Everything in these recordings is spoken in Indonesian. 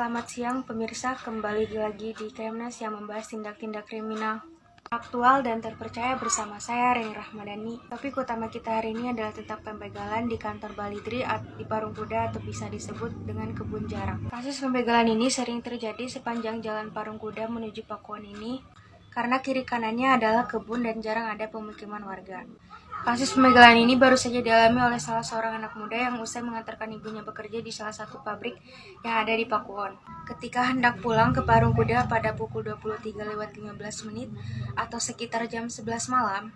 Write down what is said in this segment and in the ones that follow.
Selamat siang pemirsa, kembali lagi di Kemnas yang membahas tindak-tindak kriminal aktual dan terpercaya bersama saya Reni Rahmadani. Topik utama kita hari ini adalah tentang pembegalan di kantor Balidri di Parung Kuda atau bisa disebut dengan kebun jarak. Kasus pembegalan ini sering terjadi sepanjang jalan Parung Kuda menuju Pakuan ini karena kiri kanannya adalah kebun dan jarang ada pemukiman warga. Kasus pembegalan ini baru saja dialami oleh salah seorang anak muda yang usai mengantarkan ibunya bekerja di salah satu pabrik yang ada di Pakuwon. Ketika hendak pulang ke Parung Kuda pada pukul 23.15 atau sekitar jam 11 malam,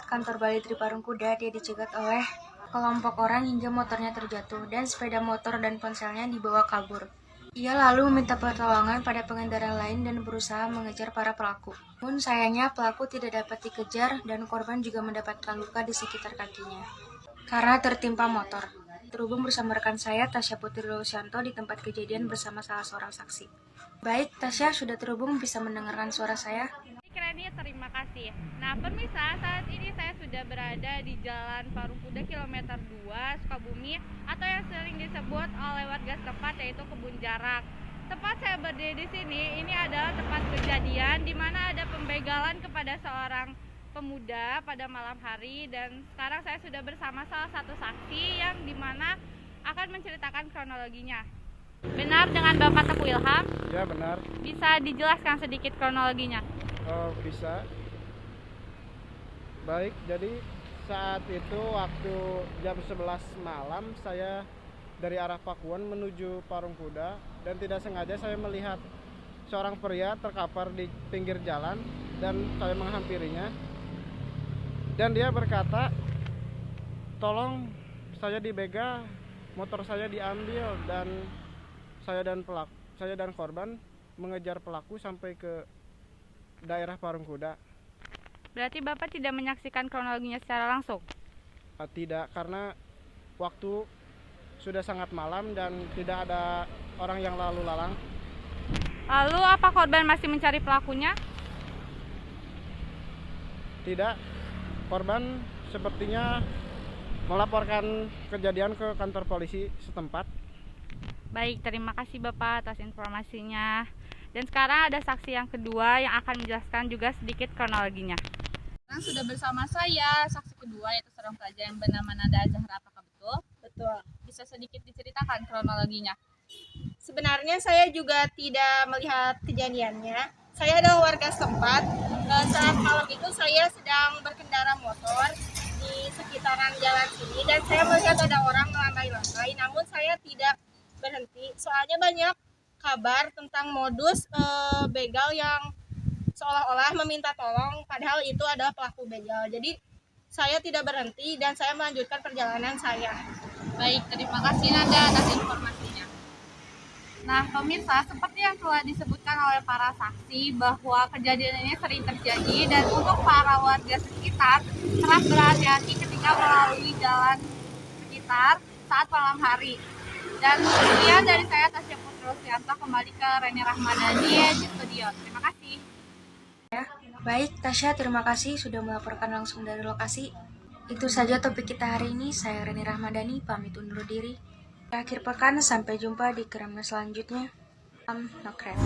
kantor Balidri Parung Kuda dia dicegat oleh kelompok orang hingga motornya terjatuh dan sepeda motor dan ponselnya dibawa kabur. Ia lalu meminta pertolongan pada pengendara lain dan berusaha mengejar para pelaku. Namun sayangnya pelaku tidak dapat dikejar dan korban juga mendapatkan luka di sekitar kakinya karena tertimpa motor. Terhubung bersama rekan saya Tasya Putri Rosyanto di tempat kejadian bersama salah seorang saksi. Baik, Tasya sudah terhubung, bisa mendengarkan suara saya? Reni, terima kasih. Nah, pemirsa, saat ini saya sudah berada di Jalan Parung Kuda kilometer 2 Sukabumi atau yang sering disebut oleh warga setempat yaitu kebun jarak. Tempat saya berdiri di sini, ini adalah tempat kejadian di mana ada pembegalan kepada seorang pemuda pada malam hari, dan sekarang saya sudah bersama salah satu saksi yang dimana akan menceritakan kronologinya. Benar dengan Bapak Teguh Ilham? Ya, benar. Bisa dijelaskan sedikit kronologinya? Oh, bisa. Baik, jadi saat itu waktu jam 11 malam saya dari arah Pakuwon menuju Parung Kuda dan tidak sengaja saya melihat seorang pria terkapar di pinggir jalan dan saya menghampirinya. Dan dia berkata, "Tolong, saya dibegal, motor saya diambil," dan saya dan korban mengejar pelaku sampai ke daerah Parung Kuda. Berarti Bapak tidak menyaksikan kronologinya secara langsung? Tidak, karena waktu sudah sangat malam dan tidak ada orang yang lalu lalang. Lalu apa korban masih mencari pelakunya? Tidak, korban sepertinya melaporkan kejadian ke kantor polisi setempat. Baik, terima kasih Bapak atas informasinya. Dan sekarang ada saksi yang kedua yang akan menjelaskan juga sedikit kronologinya. Sekarang sudah bersama saya saksi kedua, yaitu seorang pelajar yang bernama Nanda Zahra. Apakah betul? Betul. Bisa sedikit diceritakan kronologinya? Sebenarnya saya juga tidak melihat kejadiannya. Saya adalah warga setempat. Saat malam itu saya sedang berkendara motor di sekitaran jalan sini dan saya melihat ada orang melantai-lantai. Namun saya tidak berhenti. Soalnya banyak kabar tentang modus begal yang seolah-olah meminta tolong padahal itu adalah pelaku begal. Jadi saya tidak berhenti dan saya melanjutkan perjalanan saya. Baik, terima kasih Nanda atas informasinya. Nah, pemirsa, seperti yang telah disebutkan oleh para saksi bahwa kejadian ini sering terjadi dan untuk para warga sekitar kerap berhati-hati ketika melalui jalan sekitar saat malam hari. Dan kemudian dari saya Tasya Putri Rosyanto kembali ke Reni Rahmadani di studio. Terima kasih. Ya, baik Tasya, terima kasih sudah melaporkan langsung dari lokasi. Itu saja topik kita hari ini. Saya Reni Rahmadani, pamit undur diri. Akhir pekan, sampai jumpa di Kemnas selanjutnya. Nokret.